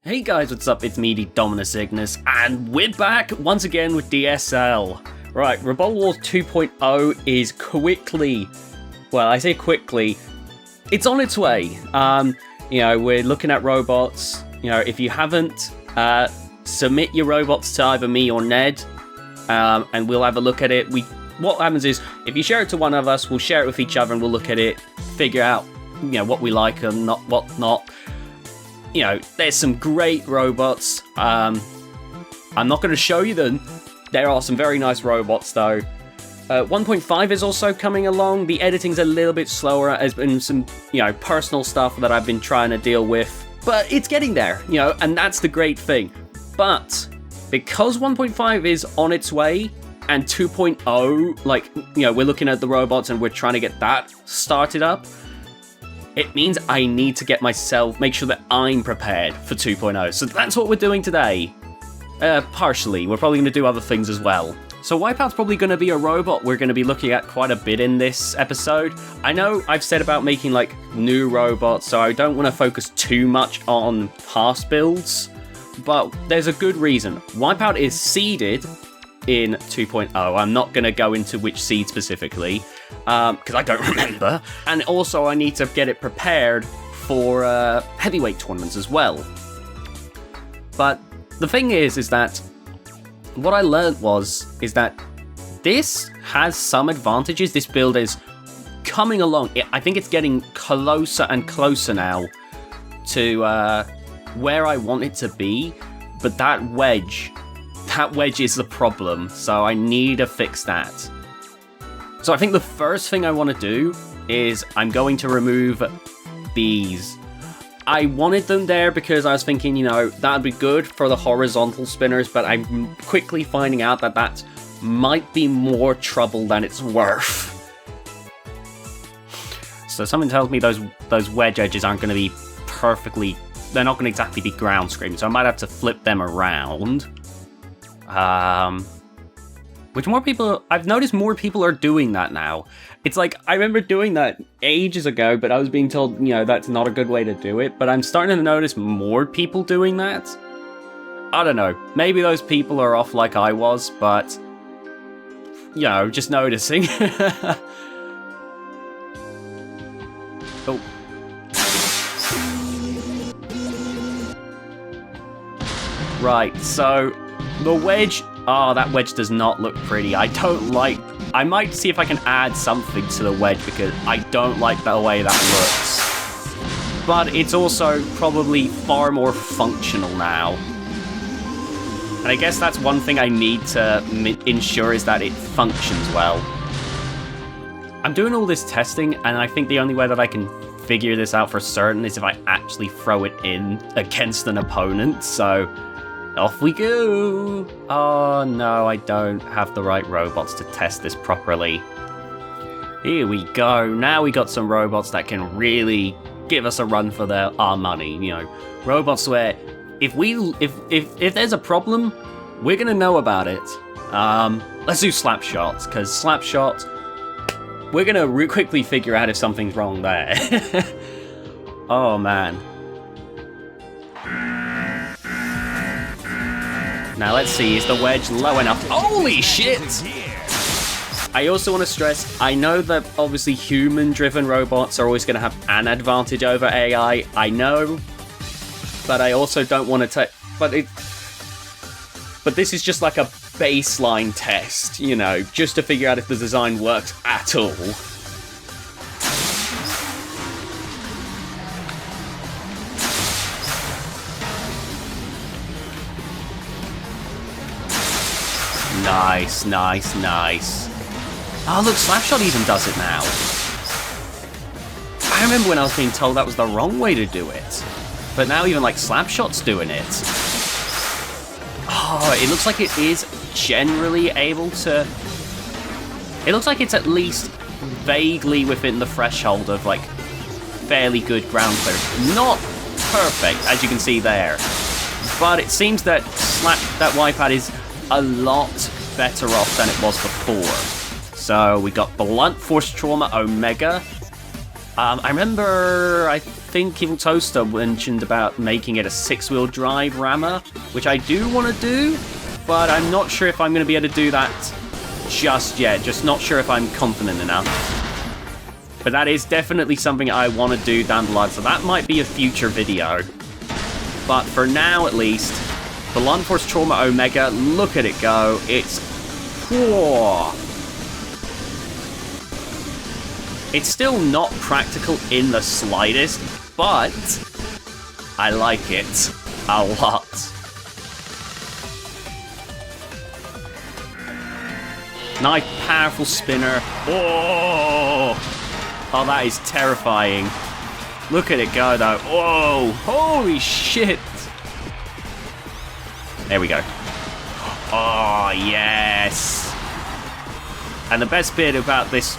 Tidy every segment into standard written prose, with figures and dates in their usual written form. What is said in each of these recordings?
Hey guys, what's up? It's me, TheDominusIgnis, and we're back once again with DSL. Right, Revolt Wars 2.0 is quickly, well, I say quickly, it's on its way. We're looking at robots. If you haven't, submit your robots to either me or Ned, and we'll have a look at it. What happens is, if you share it to one of us, we'll share it with each other and we'll look at it, figure out, what we like and what not. There's some great robots. I'm not going to show you them. There are some very nice robots, though. 1.5 is also coming along. The editing's a little bit slower. There's been some, personal stuff that I've been trying to deal with. But it's getting there, and that's the great thing. But because 1.5 is on its way, and 2.0, we're looking at the robots and we're trying to get that started up, it means I need to make sure that I'm prepared for 2.0. So that's what we're doing today. Partially. We're probably going to do other things as well. So Wipeout's probably going to be a robot we're going to be looking at quite a bit in this episode. I know I've said about making, new robots, so I don't want to focus too much on past builds. But there's a good reason. Wipeout is seeded in 2.0. I'm not going to go into which seed specifically, because I don't remember. And also I need to get it prepared for heavyweight tournaments as well. But the thing is that what I learned is that this has some advantages. This build is coming along. I think it's getting closer and closer now to where I want it to be. But that wedge is the problem, so I need to fix that. So I think the first thing I want to do is I'm going to remove these. I wanted them there because I was thinking, that'd be good for the horizontal spinners, but I'm quickly finding out that might be more trouble than it's worth. So something tells me those wedge edges aren't going to be they're not going to exactly be ground screaming, so I might have to flip them around. I've noticed more people are doing that now. It's I remember doing that ages ago, but I was being told, that's not a good way to do it. But I'm starting to notice more people doing that. I don't know. Maybe those people are off like I was, but, just noticing. Oh. Right, so the wedge. Oh, that wedge does not look pretty. I might see if I can add something to the wedge because I don't like the way that looks. But it's also probably far more functional now. And I guess that's one thing I need to ensure is that it functions well. I'm doing all this testing, and I think the only way that I can figure this out for certain is if I actually throw it in against an opponent, so off we go! Oh no, I don't have the right robots to test this properly. Here we go. Now we got some robots that can really give us a run for our money. Robots where if there's a problem, we're gonna know about it. Let's do slap shots, because slap shots, we're gonna quickly figure out if something's wrong there. Oh man. Now let's see, is the wedge low enough? Holy shit! I also want to stress, I know that obviously human-driven robots are always going to have an advantage over AI, I know, but I also don't want to take... But this is just like a baseline test, just to figure out if the design works at all. Nice, nice, nice. Oh, look, Slapshot even does it now. I remember when I was being told that was the wrong way to do it. But now even, Slapshot's doing it. Oh, it looks like it is generally able to... It looks like it's at least vaguely within the threshold of, fairly good ground clearance. Not perfect, as you can see there. But it seems that Wipeout is a lot better off than it was before. So we got Blunt Force Trauma Omega. I remember, I think King Toaster mentioned about making it a 6-wheel drive rammer, which I do want to do, but I'm not sure if I'm going to be able to do that just yet. Just not sure if I'm confident enough. But that is definitely something I want to do down the line, so that might be a future video. But for now, at least, the Blunt Force Trauma Omega, look at it go. It's... Whoa. It's still not practical in the slightest, but I like it a lot. Nice, powerful spinner. Oh, that is terrifying. Look at it go, though. Whoa, holy shit. There we go. Oh, yes. And the best bit about this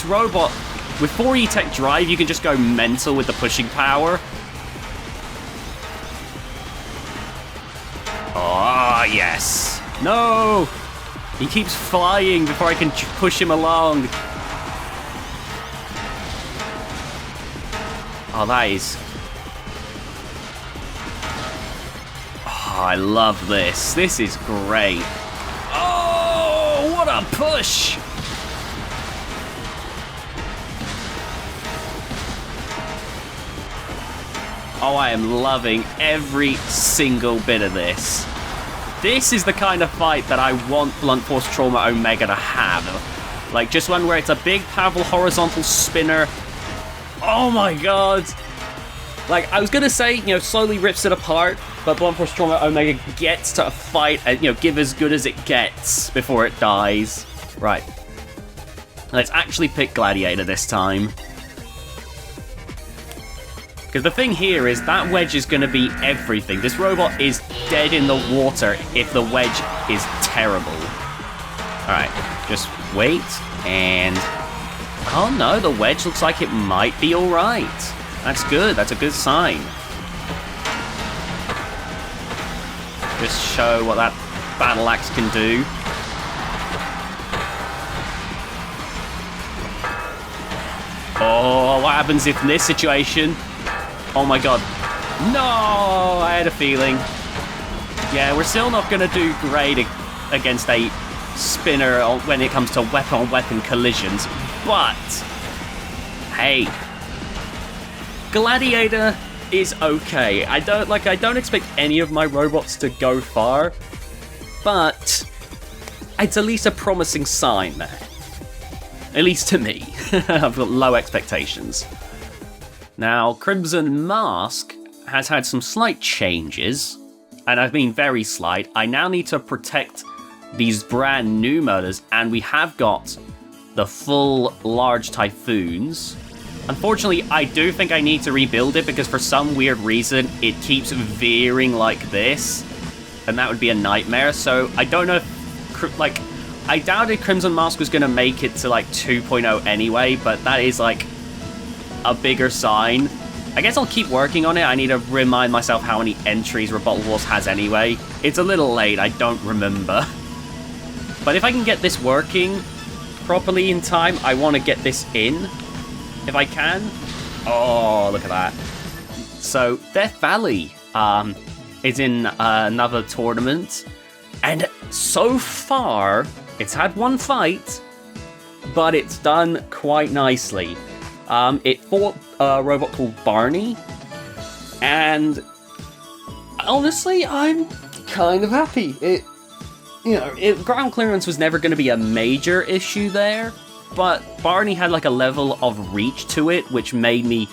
robot, with 4E Tech Drive, you can just go mental with the pushing power. Oh, yes. No! He keeps flying before I can push him along. Oh, that is... Oh, I love this. This is great. Oh, what a push! Oh, I am loving every single bit of this. This is the kind of fight that I want Blunt Force Trauma Omega to have. Like, just one where it's a big, powerful horizontal spinner. Oh my god. Like, I was gonna say, you know, slowly rips it apart, but Blunt Force Trauma Omega gets to a fight and, you know, give as good as it gets before it dies. Right. Let's actually pick Gladiator this time. Because the thing here is that wedge is going to be everything. This robot is dead in the water if the wedge is terrible. Alright, just wait, and... Oh no, the wedge looks like it might be alright. That's good, that's a good sign. Just show what that battle axe can do. Oh, what happens if in this situation... Oh my god. No! I had a feeling. Yeah, we're still not going to do great against a spinner when it comes to weapon-on-weapon collisions. But, hey. Gladiator is okay. I don't expect any of my robots to go far. But, it's at least a promising sign there. At least to me. I've got low expectations. Now, Crimson Mask has had some slight changes, and I mean very slight. I now need to protect these brand new motors, and we have got the full large Typhoons. Unfortunately, I do think I need to rebuild it, because for some weird reason, it keeps veering like this, and that would be a nightmare. So I don't know if, like, I doubted Crimson Mask was going to make it to, like, 2.0 anyway, but that is, like, a bigger sign. I guess I'll keep working on it. I need to remind myself how many entries Rebuttal Wars has anyway. It's a little late, I don't remember. But if I can get this working properly in time, I want to get this in, if I can. Oh, look at that. So, Death Valley is in another tournament, and so far, it's had one fight, but it's done quite nicely. It fought a robot called Barney, and honestly, I'm kind of happy. Ground clearance was never going to be a major issue there, but Barney had like a level of reach to it, which made me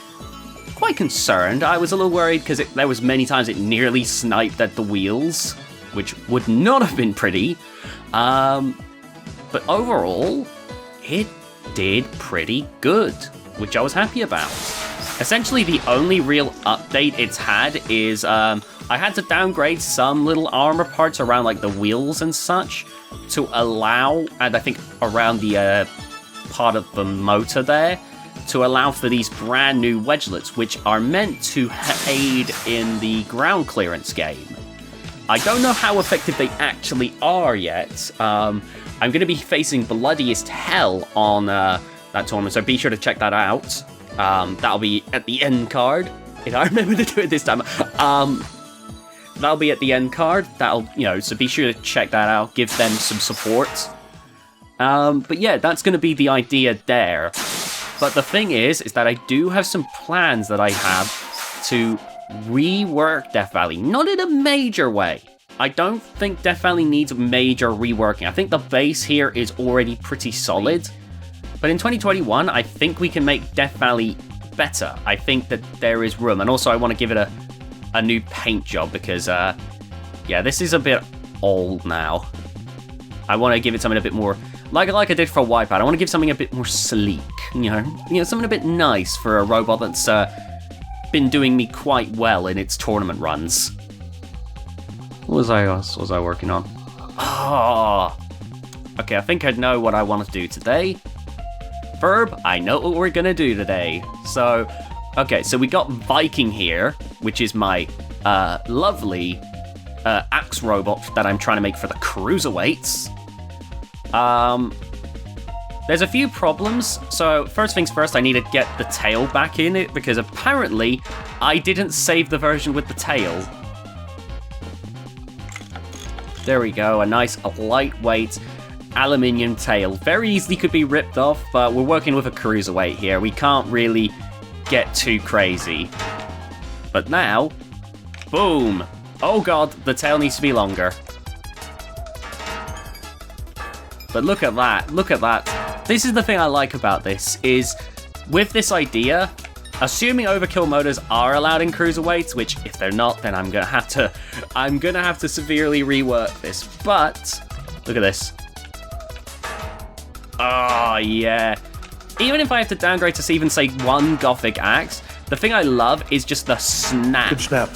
quite concerned. I was a little worried because there was many times it nearly sniped at the wheels, which would not have been pretty. But overall, it did pretty good, which I was happy about. Essentially, the only real update it's had is I had to downgrade some little armor parts around like the wheels and such to allow, and I think around the part of the motor there, to allow for these brand new wedgelets, which are meant to aid in the ground clearance game. I don't know how effective they actually are yet. I'm going to be facing Bloodiest Hell on that tournament, so be sure to check that out. That'll be at the end card. If I remember to do it this time. That'll be at the end card. That'll, so be sure to check that out. Give them some support. But yeah, that's going to be the idea there. But the thing is that I do have some plans that I have to rework Death Valley. Not in a major way. I don't think Death Valley needs major reworking. I think the base here is already pretty solid. But in 2021, I think we can make Death Valley better. I think that there is room. And also I want to give it a new paint job because, yeah, this is a bit old now. I want to give it something a bit more, like I did for Wipeout. I want to give something a bit more sleek, something a bit nice for a robot that's been doing me quite well in its tournament runs. What was I working on? Oh, okay, I think I know what I want to do today. Verb, I know what we're going to do today. So, okay, so we got Viking here, which is my lovely axe robot that I'm trying to make for the Cruiserweights. There's a few problems. So, first things first, I need to get the tail back in it, because apparently I didn't save the version with the tail. There we go, a nice lightweight aluminium tail. Very easily could be ripped off, but we're working with a Cruiserweight here. We can't really get too crazy. But now, boom! Oh god, the tail needs to be longer. But look at that. This is the thing I like about this, is with this idea, assuming overkill motors are allowed in Cruiserweights, which if they're not, then I'm gonna have to severely rework this. But look at this. Oh yeah. Even if I have to downgrade to even say one Gothic axe, the thing I love is just the snap. Good snap.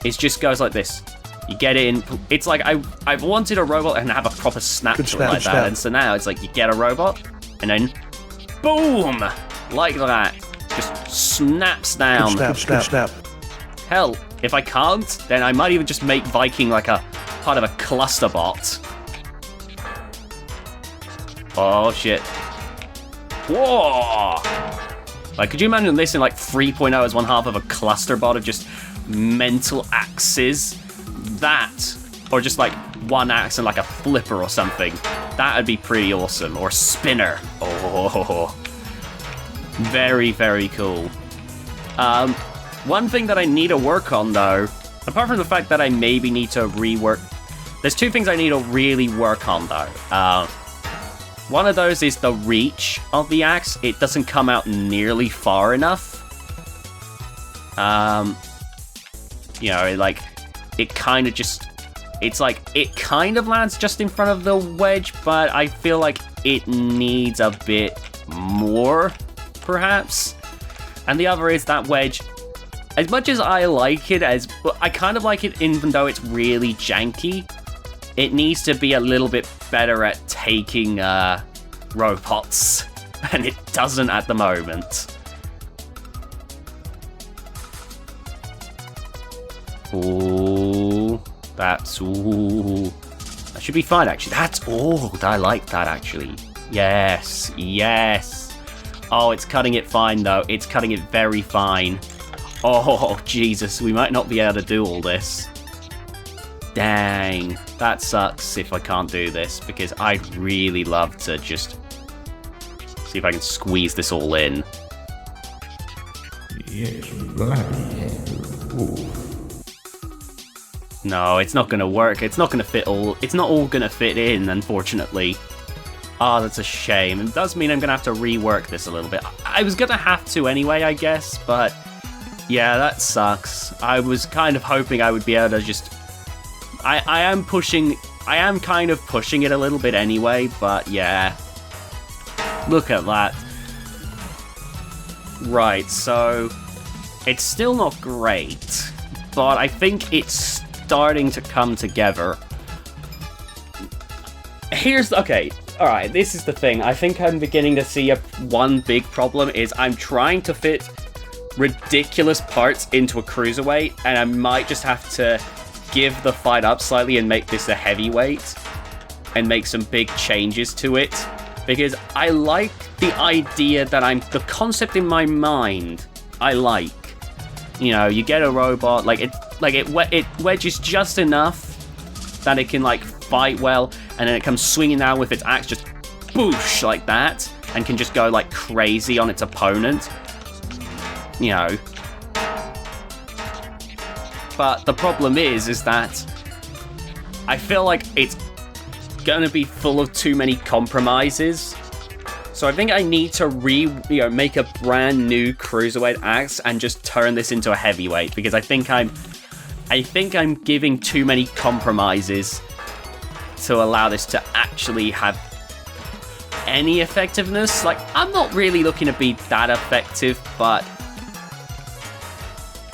It just goes like this. You get it in. It's like I've wanted a robot and have a proper snap to it like that, and so now it's like you get a robot and then boom, like that. Just snaps down. Good snap. Hell, if I can't, then I might even just make Viking like a part of a cluster bot. Oh shit. Whoa! Like, could you imagine this in like 3.0 as one half of a cluster bot of just mental axes? That, or just like one axe and like a flipper or something. That would be pretty awesome. Or spinner. Oh. Very, very cool. One thing that I need to work on, though, apart from the fact that I maybe need to rework... There's two things I need to really work on, though. One of those is the reach of the axe. It doesn't come out nearly far enough. It kind of just... It's like, it kind of lands just in front of the wedge, but I feel like it needs a bit more, perhaps. And the other is that wedge, as much as I like it, I kind of like it even though it's really janky, it needs to be a little bit better at taking robots, and it doesn't at the moment. Ooh, that should be fine, actually. That's old. I like that, actually. Yes. Oh, it's cutting it fine, though. It's cutting it very fine. Oh, Jesus. We might not be able to do all this. Dang. That sucks if I can't do this, because I'd really love to just see if I can squeeze this all in. Yes, Gladiator. Ooh. No, it's not going to work. It's not going to fit all... It's not all going to fit in, unfortunately. Oh, that's a shame. It does mean I'm going to have to rework this a little bit. I was going to have to anyway, I guess, but... Yeah, that sucks. I was kind of hoping I would be able to just... I am kind of pushing it a little bit anyway, but yeah. Look at that. Right, so... It's still not great, but I think it's starting to come together. Okay, alright, this is the thing. I think I'm beginning to see one big problem is I'm trying to fit ridiculous parts into a Cruiserweight, and I might just have to give the fight up slightly and make this a heavyweight and make some big changes to it. because I like the idea that the concept in my mind. I like, you know, you get a robot it wedges just enough that it can like fight well, and then it comes swinging down with its axe, just boosh like that, and can just go like crazy on its opponent. You know. But the problem is that I feel like it's gonna be full of too many compromises. So I think I need to make a brand new Cruiserweight axe and just turn this into a heavyweight, because I think I'm giving too many compromises to allow this to actually have any effectiveness. Like, I'm not really looking to be that effective, but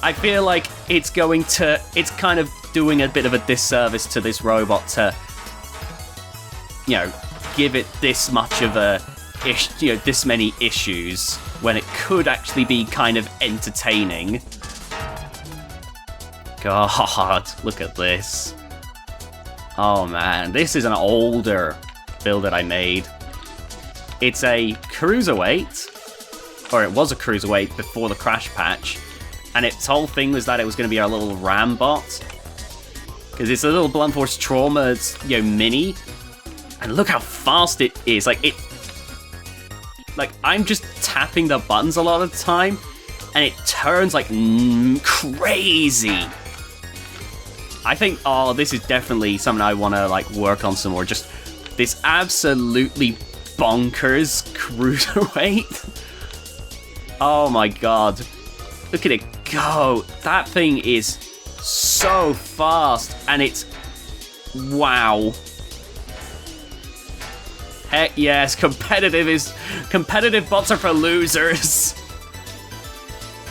I feel like it's kind of doing a bit of a disservice to this robot to, you know, give it this much of this many issues when it could actually be kind of entertaining. God, look at this. Oh man, this is an older build that I made. It's a Cruiserweight, or it was a Cruiserweight before the crash patch, and its whole thing was that it was going to be our little ram bot, because it's a little blunt force trauma, mini, and look how fast it is. Like, I'm just tapping the buttons a lot of the time, and it turns like crazy. I think, this is definitely something I want to like work on some more. Just this absolutely bonkers Cruiserweight. Oh my god. Look at it go. That thing is so fast, and it's... wow. Heck yes, competitive bots are for losers.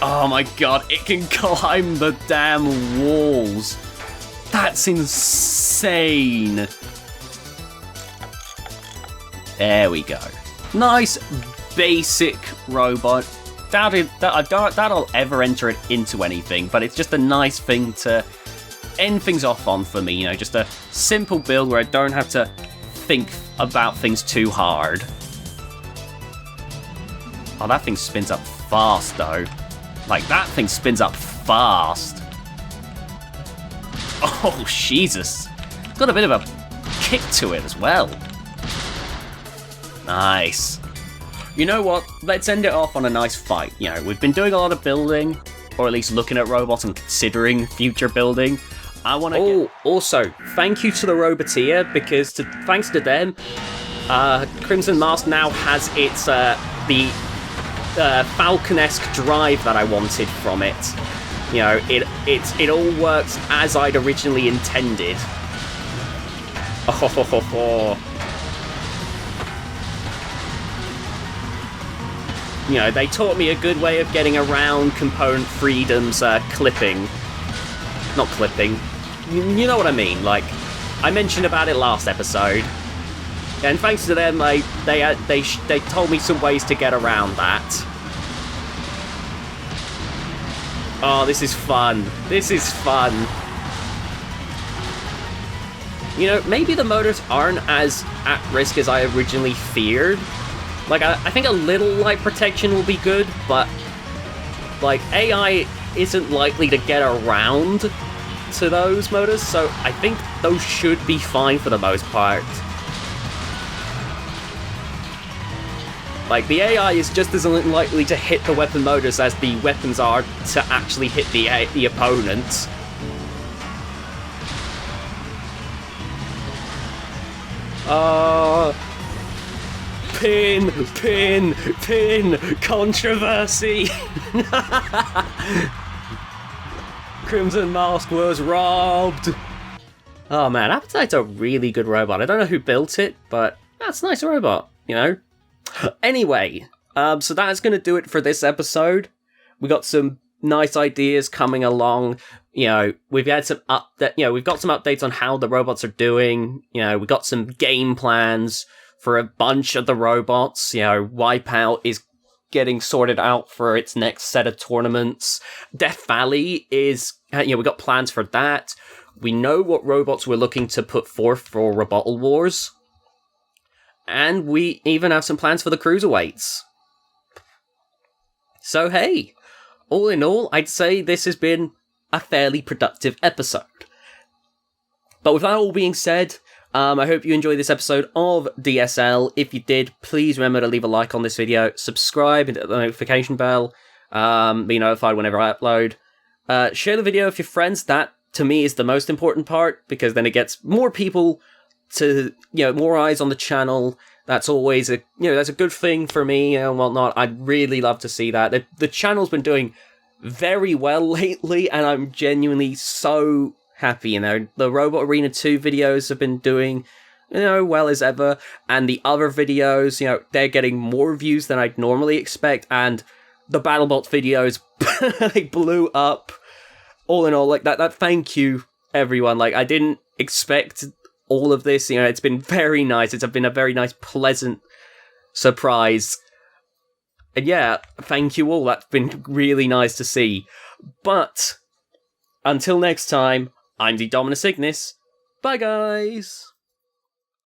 Oh my god, it can climb the damn walls. That's insane. There we go. Nice basic robot. That'll ever enter it into anything, but it's just a nice thing to end things off on for me, just a simple build where I don't have to think about things too hard. Oh, that thing spins up fast, though. Like, that thing spins up fast. Oh, Jesus. It's got a bit of a kick to it as well. Nice. You know what? Let's end it off on a nice fight. We've been doing a lot of building, or at least looking at robots and considering future building. I want to also, thank you to the Roboteer, because thanks to them, Crimson Mask now has its the Falcon-esque drive that I wanted from it. It all works as I'd originally intended. They taught me a good way of getting around component freedoms, clipping. Not clipping. You know what I mean. Like, I mentioned about it last episode, and thanks to them, they told me some ways to get around that. Oh, this is fun. This is fun. Maybe the motors aren't as at risk as I originally feared. Like, I think a little light protection will be good, but, like, AI isn't likely to get around to those motors, so I think those should be fine for the most part. Like, the AI is just as unlikely to hit the weapon motors as the weapons are to actually hit the opponent. Pin, controversy. Crimson Mask was robbed. Oh man, Appetite's a really good robot. I don't know who built it, but that's a nice robot, Anyway, so that's going to do it for this episode. We got some nice ideas coming along. We've had some we've got some updates on how the robots are doing. We got some game plans for a bunch of the robots. Wipeout is getting sorted out for its next set of tournaments. Death Valley is, we got plans for that. We know what robots we're looking to put forth for Rebuttal Wars. And we even have some plans for the Cruiserweights. So hey, all in all, I'd say this has been a fairly productive episode. But with that all being said, I hope you enjoyed this episode of DSL. If you did, please remember to leave a like on this video, subscribe and hit the notification bell, be notified whenever I upload. Share the video with your friends. That, to me, is the most important part, because then it gets more people to, more eyes on the channel. That's always that's a good thing for me and whatnot. I'd really love to see that. The channel's been doing very well lately, and I'm genuinely so happy. The Robot Arena 2 videos have been doing, well as ever, and the other videos, they're getting more views than I'd normally expect, and the BattleBot videos, they blew up. All in all, that thank you, everyone. I didn't expect all of this, it's been very nice. It's been a very nice, pleasant surprise. And yeah, thank you all. That's been really nice to see. But until next time, I'm TheDominusIgnis. Bye, guys!